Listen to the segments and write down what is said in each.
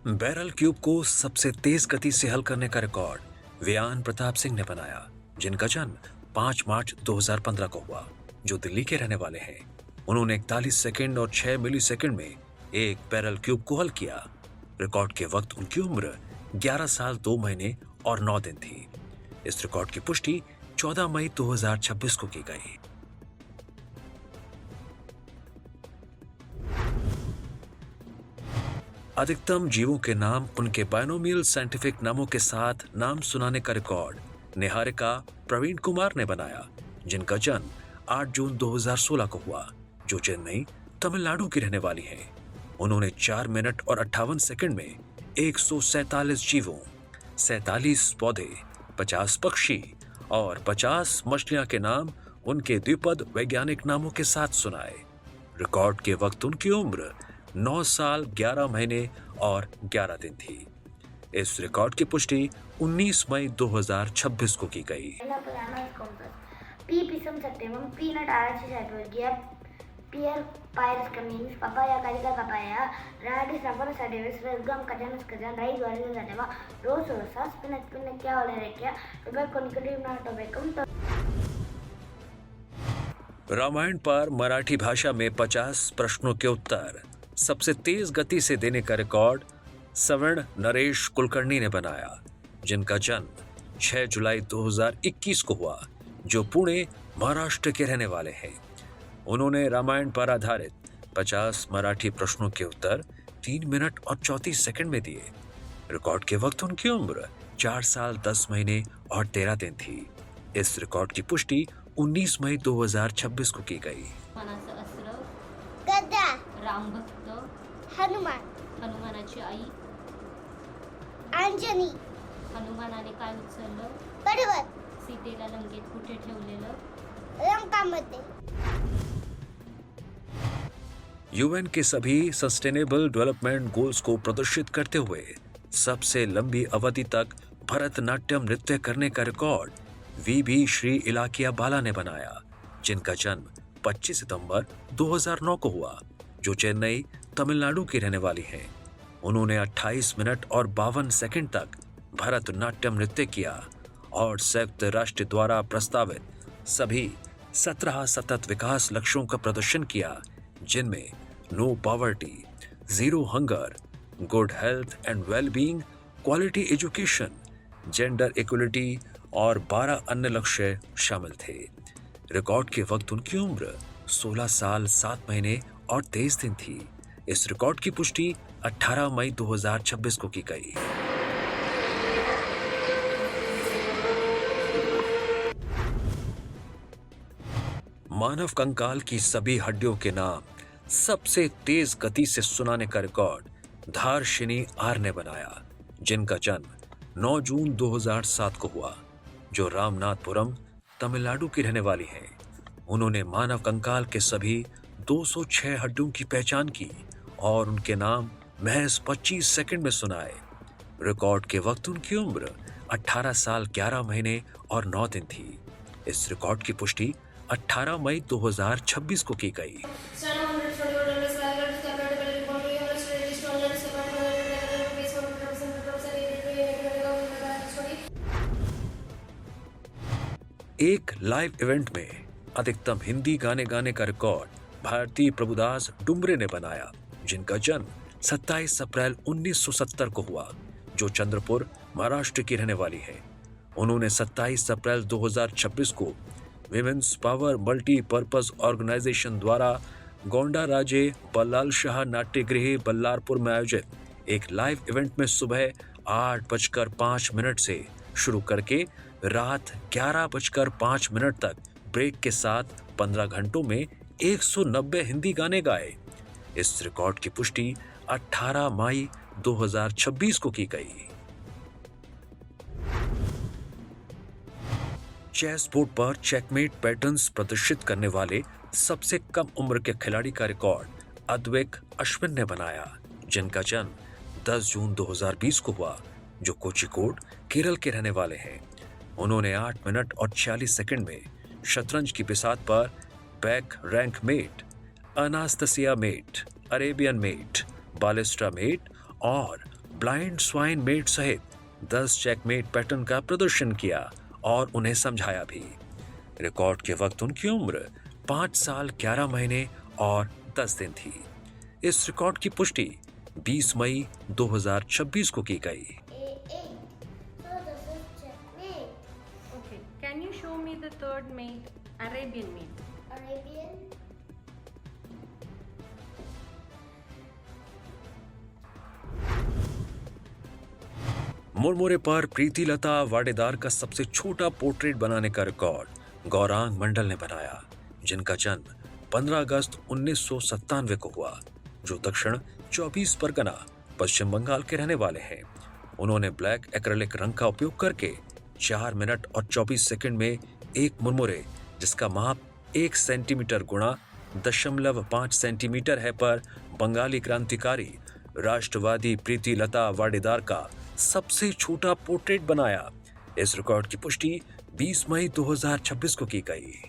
Barrel cube को सबसे तेज गति से हल करने का रिकॉर्ड वियान प्रताप सिंह ने बनाया, जिनका जन्म 5 मार्च 2015 को हुआ, जो दिल्ली के रहने वाले हैं। उन्होंने 41 सेकंड और 6 मिली सेकंड में एक बैरल क्यूब को हल किया। रिकॉर्ड के वक्त उनकी उम्र 11 साल 2 महीने और 9 दिन थी। इस रिकॉर्ड की पुष्टि 14 मई 2026 को की गई। अधिकतम जीवों के नाम उनके बायनोमियल साइंटिफिक नामों के साथ नाम सुनाने का रिकॉर्ड निहारिका प्रवीण कुमार ने बनाया, जिनका जन्म 8 जून 2016 को हुआ, जो चेन्नई तमिलनाडु की रहने वाली हैं। उन्होंने 4 मिनट और 58 सेकंड में 147 जीवों, 47 पौधे, 50 पक्षी और 50 मछलियां के नाम उनके द्विपद वैज्ञानिक नामों के साथ सुनाए। रिकॉर्ड के वक्त उनकी उम्र 9 साल 11 महीने और 11 दिन थी। इस रिकॉर्ड की पुष्टि 19 मई 2026 को की गई। रामायण पर मराठी भाषा में 50 प्रश्नों के उत्तर सबसे तेज गति से देने का रिकॉर्ड सवर्ण नरेश कुलकर्णी ने बनाया, जिनका जन्म 6 जुलाई 2021 को हुआ, जो पुणे महाराष्ट्र के रहने वाले हैं। उन्होंने रामायण पर आधारित 50 मराठी प्रश्नों के उत्तर 3 मिनट और 34 सेकंड में दिए। रिकॉर्ड के वक्त उनकी उम्र 4 साल 10 महीने और 13 दिन थी। इस रिकॉर्ड की पुष्टि 19 मई 2026 को की गई। रामभक्त, हनुमान, हनुमानाची आई, अंजनी, हनुमानाने काय उचललं, पर्वत, सीतेला लंकेत कुठे ठेवलेलं, लंकामध्ये। यूएन के सभी सस्टेनेबल डेवलपमेंट गोल्स को प्रदर्शित करते हुए सबसे लंबी अवधि तक भरतनाट्यम नृत्य करने का रिकॉर्ड वीबी श्री इलाकिया बाला ने बनाया, जिनका जन्म 25 सितंबर 2009 को हुआ, जो चेन्नई तमिलनाडु की रहने वाली हैं। उन्होंने 28 मिनट और 52 सेकंड तक भरतनाट्यम नृत्य किया और संयुक्त राष्ट्र द्वारा प्रस्तावित सभी 17 सतत विकास लक्ष्यों का प्रदर्शन किया, जिनमें no poverty, zero hunger, good health and wellbeing, quality education, gender equality और 12 अन्य लक्ष्य शामिल थे। रिकॉर्ड के वक्त उनकी उम्र 16 साल 7 महीने और 23 दिन थी। इस रिकॉर्ड की पुष्टि 18 मई 2026 को की गई। मानव कंकाल की सभी हड्डियों के नाम सबसे तेज गति से सुनाने का रिकॉर्ड धारशिनी आर ने बनाया, जिनका जन्म 9 जून 2007 को हुआ, जो रामनाथपुरम तमिलनाडु की रहने वाली हैं। उन्होंने मानव कंकाल के सभी 206 हड्डियों की पहचान की और उनके नाम महज 25 सेकंड में सुनाए। रिकॉर्ड के वक्त उनकी उम्र 18 साल 11 महीने और 9 दिन थी। इस रिकॉर्ड की पुष्टि 18 मई 2026 को की गई। एक लाइव इवेंट में अधिकतम हिंदी गाने गाने का रिकॉर्ड भारती प्रभुदास डुमरे ने बनाया, जिनका जन्म 27 अप्रैल 1970 को हुआ, जो चंद्रपुर महाराष्ट्र की रहने वाली है। उन्होंने 27 अप्रैल 2026 को विमेन्स पावर मल्टीपर्पज ऑर्गेनाइजेशन द्वारा गोंडा राजे बल्लाल शाह नाट्यगृह बल्लारपुर में आयोजित एक लाइव इवेंट में सुबह 8:05 से शुरू करके रात 11:05 तक ब्रेक के साथ 15 घंटों में 190 हिंदी गाने गाए। इस रिकॉर्ड की पुष्टि 18 मई 2026 को की गई। चेस बोर्ड पर चेकमेट पैटर्न्स प्रदर्शित करने वाले सबसे कम उम्र के खिलाड़ी का रिकॉर्ड अद्वैक अश्विन ने बनाया, जिनका जन्म 10 जून 2020 को हुआ, जो कोझिकोड केरल के रहने वाले हैं। उन्होंने 8 मिनट और 46 सेकंड में शतरंज की बिसात पर back rank mate, Anastasia mate, Arabian mate, Balestra mate और ब्लाइंड स्वाइन मेट सहित 10 चेकमेट पैटर्न का प्रदर्शन किया और उन्हें समझाया भी। रिकॉर्ड के वक्त उनकी उम्र 5 साल 11 महीने और 10 दिन थी। इस रिकॉर्ड की पुष्टि 20 मई 2026 को की गई। Okay, can you show me the third mate, Arabian mate? मुरमुरे पर प्रीति लता वाडेदार का सबसे छोटा पोर्ट्रेट बनाने का रिकॉर्ड गौरांग मंडल ने बनाया, जिनका जन्म 15 अगस्त 1997 को हुआ, जो दक्षिण 24 परगना पश्चिम बंगाल के रहने वाले हैं। उन्होंने ब्लैक एक्रेलिक रंग का उपयोग करके 4 मिनट और 24 सेकंड में एक मुरमुरे, जिसका माप 1 सेंटीमीटर गुणा 0.5 सेंटीमीटर है, पर बंगाली क्रांतिकारी राष्ट्रवादी प्रीति लता वाडेदार का सबसे छोटा पोर्ट्रेट बनाया। इस रिकॉर्ड की पुष्टि 20 मई 2026 को की गई।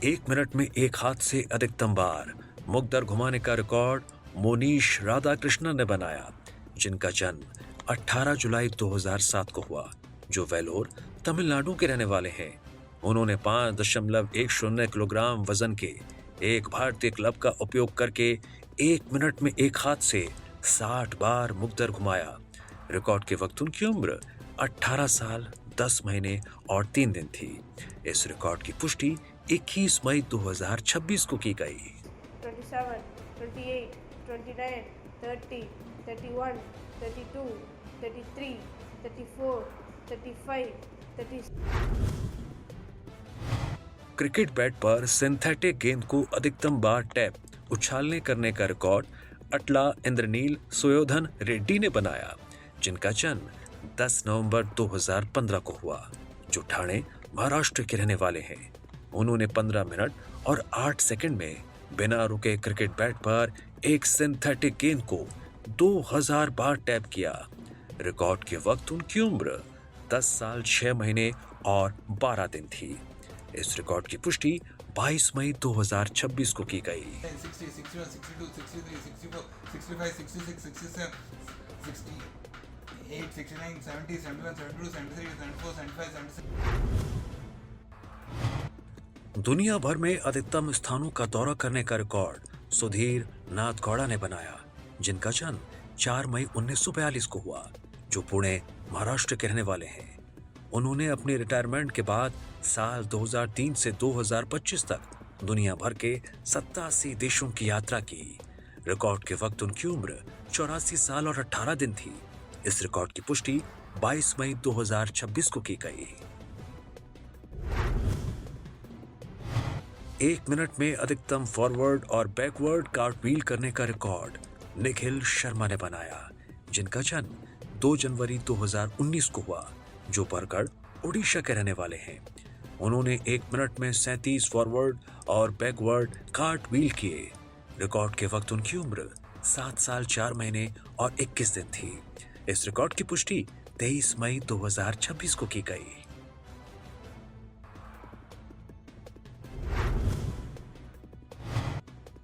एक मिनट में एक हाथ से अधिकतम बार मुखदर घुमाने का रिकॉर्ड मोनीश राधाकृष्णन ने बनाया, जिनका जन्म 18 जुलाई 2007 को हुआ, जो वेलोर तमिलनाडु के रहने वाले हैं। उन्होंने 5.10 किलोग्राम वजन के एक भारतीय क्लब का उपयोग करके 1 मिनट में एक हाथ से 60 बार मुखदर घुमाया। रिकॉर्ड के वक्त उनकी उम्र 18 साल 10 महीने और 3 दिन थी। इस रिकॉर्ड की पुष्टि 21 मई 2026 को की गई। 27, 28, 29, 30, 31, 32, 33, 34, 35, 36। क्रिकेट बैट पर सिंथेटिक गेंद को अधिकतम बार टैप उछालने करने का रिकॉर्ड अटला इंद्रनील सुयोधन रेड्डी ने बनाया, जिनका जन्म 10 नवंबर 2015 को हुआ, जो ठाणे महाराष्ट्र के रहने वाले हैं। उन्होंने 15 मिनट और 8 सेकंड में बिना रुके क्रिकेट बैट पर एक सिंथेटिक गेंद को 2000 बार टैप किया। रिकॉर्ड के वक्त उनकी उम्र 10 साल 6 महीने और 12 दिन थी। इस रिकॉर्ड की पुष्टि 22 मई 2026 को की गई। 60, 61, 62, 63, 64, 65, 66, 67, 68, 69, 70, 71, 72, 73, 74, 75, 76। दुनिया भर में अधिकतम स्थानों का दौरा करने का रिकॉर्ड सुधीर नाथगौड़ा ने बनाया, जिनका जन्म 4 मई 1942 को हुआ, जो पुणे महाराष्ट्र के रहने वाले हैं। उन्होंने अपनी रिटायरमेंट के बाद साल 2003 से 2025 तक दुनिया भर के 87 देशों की यात्रा की। रिकॉर्ड के वक्त उनकी उम्र 84 साल और 18 दिन थी। इस रिकॉर्ड की पुष्टि 22 मई 2026 को की गई। 1 मिनट में अधिकतम फॉरवर्ड और बैकवर्ड कार्टव्हील करने का रिकॉर्ड निखिल शर्मा ने बनाया, जिनका जन्म 2 जनवरी 2019 को हुआ, जो बरगढ़ ओडिशा के रहने वाले हैं। उन्होंने 1 मिनट में 37 फॉरवर्ड और बैकवर्ड कार्टव्हील किए। रिकॉर्ड के वक्त उनकी उम्र 7 साल 4 महीने और 21 दिन थी। इस रिकॉर्ड की पुष्टि 23 मई 2026 को की गई।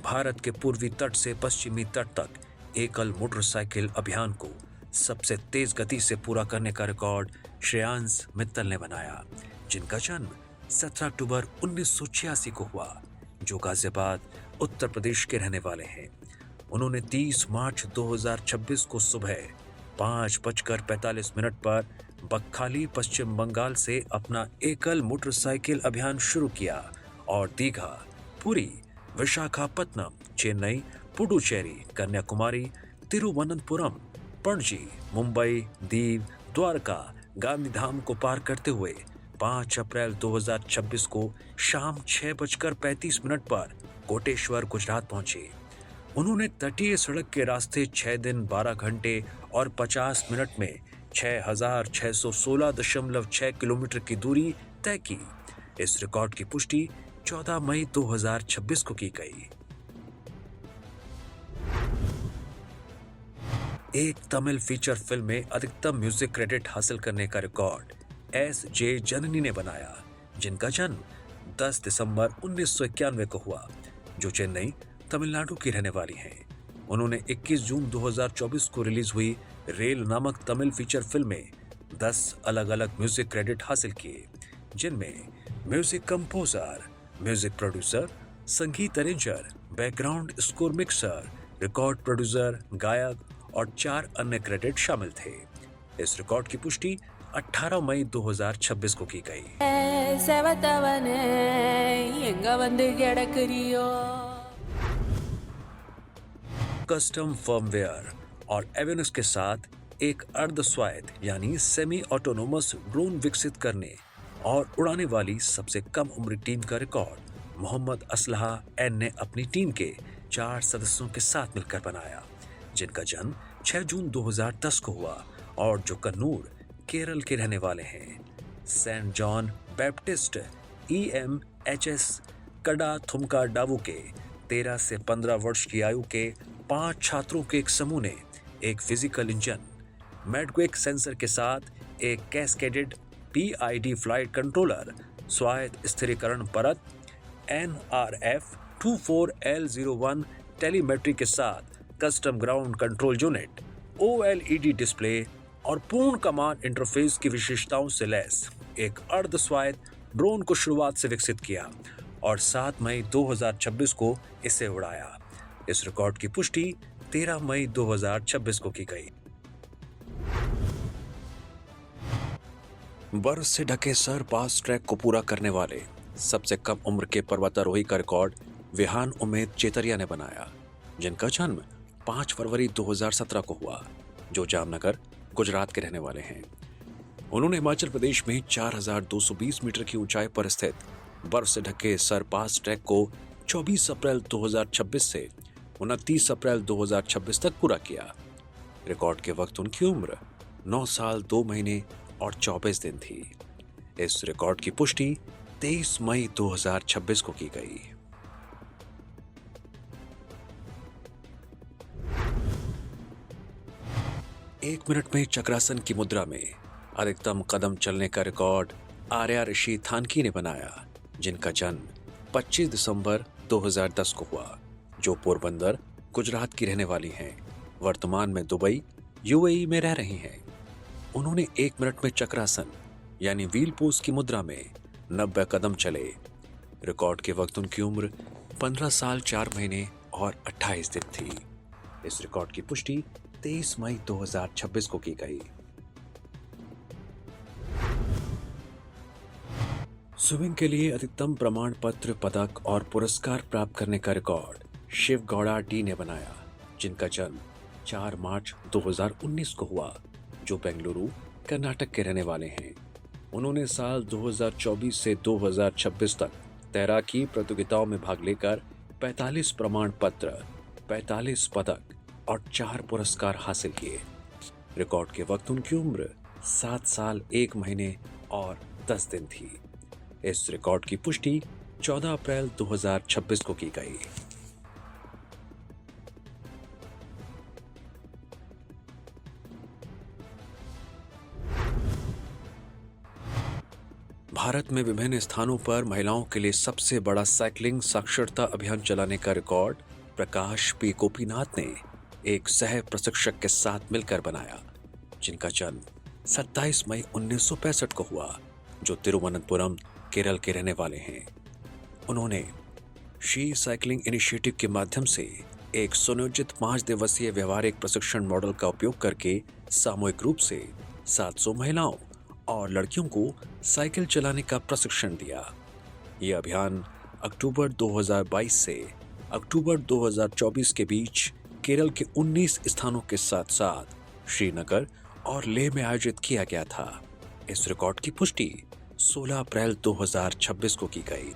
भारत के पूर्वी तट से पश्चिमी तट तक एकल मोटरसाइकिल अभियान को सबसे तेज गति से पूरा करने का रिकॉर्ड श्रेयांश मित्तल ने बनाया, जिनका जन्म 17 अक्टूबर 1986 को हुआ, जो गाजियाबाद उत्तर प्रदेश के रहने वाले हैं। उन्होंने 30 मार्च 2026 को सुबह 5:45 पर बकखाली पश्चिम बंगाल से अपना एकल मोटरसाइकिल अभियान शुरू किया और दीघा, पुरी, विशाखापत्तनम, चेन्नई, पुडुचेरी, कन्याकुमारी, तिरुवनंतपुरम, पणजी, मुंबई, दीव, द्वारका, गांधीधाम को पार करते हुए 5 अप्रैल 2026 को शाम 6:35 पर कोटेश्वर, गुजरात पहुंचे। उन्होंने तटीय सड़क के रास्ते 6 दिन 12 घंटे और 50 मिनट में 6616.6 किलोमीटर की दूरी तय की। इस रिकॉर्ड की पुष्टि 14 मई 2026 को की गई। एक तमिल फीचर फिल्म में अधिकतम म्यूजिक क्रेडिट हासिल करने का रिकॉर्ड S.J. जननी ने बनाया, जिनका जन्म 10 दिसंबर 1991 को हुआ, जो चेन्नई, तमिलनाडु की रहने वाली हैं। उन्होंने 21 जून 2024 को रिलीज हुई रेल नामक तमिल फीचर फिल्म में 10 अलग-अलग म्यूजिक क्रेडिट हासिल किए, जिनमें म्यूजिक कंपोजर, म्यूजिक प्रोड्यूसर, संगीत arranger, background score mixer, record producer, गायक और 4 अन्य क्रेडिट शामिल थे। इस रिकॉर्ड की पुष्टि 18 मई 2026 को की गई। कस्टम फर्मवेयर और एवियनिक्स के साथ एक अर्ध स्वायत्त यानी सेमी ऑटोनोमस ड्रोन विकसित करने और उड़ाने वाली सबसे कम उम्र टीम का रिकॉर्ड मोहम्मद असलहा एन ने अपनी टीम के 4 सदस्यों के साथ मिलकर बनाया, जिनका जन्म 6 जून 2010 को हुआ और जो कन्नूर, केरल के रहने वाले हैं। सेंट जॉन बैप्टिस्ट EMHS कड़ा थुमका डावू के 13 से 15 वर्ष की आयु के 5 छात्रों के एक समूह ने एक फिजिकल इंजन, मैडक्विक सेंसर के साथ एक कैस्केडेड PID फ्लाइट कंट्रोलर, स्वायत्त स्थिरीकरण परत, NRF-24L01 टेलीमेट्री के साथ custom ground control unit, OLED display और पूर्ण कमांड इंटरफेस की विशेषताओं से लैस एक अर्ध स्वायत्त ड्रोन को शुरुआत से विकसित किया और 7 मई 2026 को इसे उड़ाया। इस रिकॉर्ड की पुष्टि 13 मई 2026 को की गई। बर्फ से ढके सर पास ट्रैक को पूरा करने वाले सबसे कम उम्र के पर्वतारोही का रिकॉर्ड विहान उमेद चेतरिया ने बनाया, जिनका जन्म 5 फरवरी 2017 को हुआ, जो जामनगर, गुजरात के रहने वाले हैं। उन्होंने हिमाचल प्रदेश में 4220 मीटर की ऊंचाई पर स्थित बर्फ से ढके सर पास ट्रैक को 24 अप्रैल 2026 से 29 अप्रैल 2026 तक पूरा किया। रिकॉर्ड के वक्त उनकी उम्र 9 साल 2 महीने और 24 दिन थी। इस रिकॉर्ड की पुष्टि 23 मई 2026 को की गई। एक मिनट में चक्रासन की मुद्रा में अधिकतम कदम चलने का रिकॉर्ड आर्या ऋषि थानकी ने बनाया, जिनका जन्म 25 दिसंबर 2010 को हुआ, जो पोरबंदर, गुजरात की रहने वाली हैं। वर्तमान में दुबई, UAE में रह रही हैं। उन्होंने 1 मिनट में चक्रासन यानी व्हील पोज की मुद्रा में 90 कदम चले। रिकॉर्ड के वक्त उनकी उम्र 15 साल 4 महीने और 28 दिन थी। इस रिकॉर्ड की पुष्टि 23 मई 2026 को की गई। स्विमिंग के लिए अधिकतम प्रमाण पत्र, पदक और पुरस्कार प्राप्त करने का रिकॉर्ड शिव गौड़ा डी ने बनाया, जिनका जन्म 4 मार्च 2019 को हुआ, जो बेंगलुरु, कर्नाटक के रहने वाले हैं। उन्होंने साल 2024 से 2026 तक तैराकी प्रतियोगिताओं में भाग लेकर 45 प्रमाण पत्र, 45 पदक और 4 पुरस्कार हासिल किए। रिकॉर्ड के वक्त उनकी उम्र 7 साल 1 महीने और 10 दिन थी। इस रिकॉर्ड की पुष्टि 14 अप्रैल 2026 को की गई। भारत में विभिन्न स्थानों पर महिलाओं के लिए सबसे बड़ा साइकिलिंग साक्षरता अभियान चलाने का रिकॉर्ड प्रकाश P गोपीनाथ ने एक सह प्रशिक्षक के साथ मिलकर बनाया, जिनका जन्म 27 मई 1965 को हुआ, जो तिरुवनंतपुरम, केरल के रहने वाले हैं। उन्होंने शी साइकिलिंग इनिशिएटिव के माध्यम से एक सुनियोजित 5 दिवसीय व्यवहारिक प्रशिक्षण मॉडल का उपयोग करके सामूहिक रूप से 700 महिलाओं और लड़कियों को साइकिल चलाने का प्रशिक्षण दिया। यह अभियान अक्टूबर 2022 से अक्टूबर 2024 के बीच केरल के 19 स्थानों के साथ साथ श्रीनगर और लेह में आयोजित किया गया था। इस रिकॉर्ड की पुष्टि 16 अप्रैल 2026 को की गई।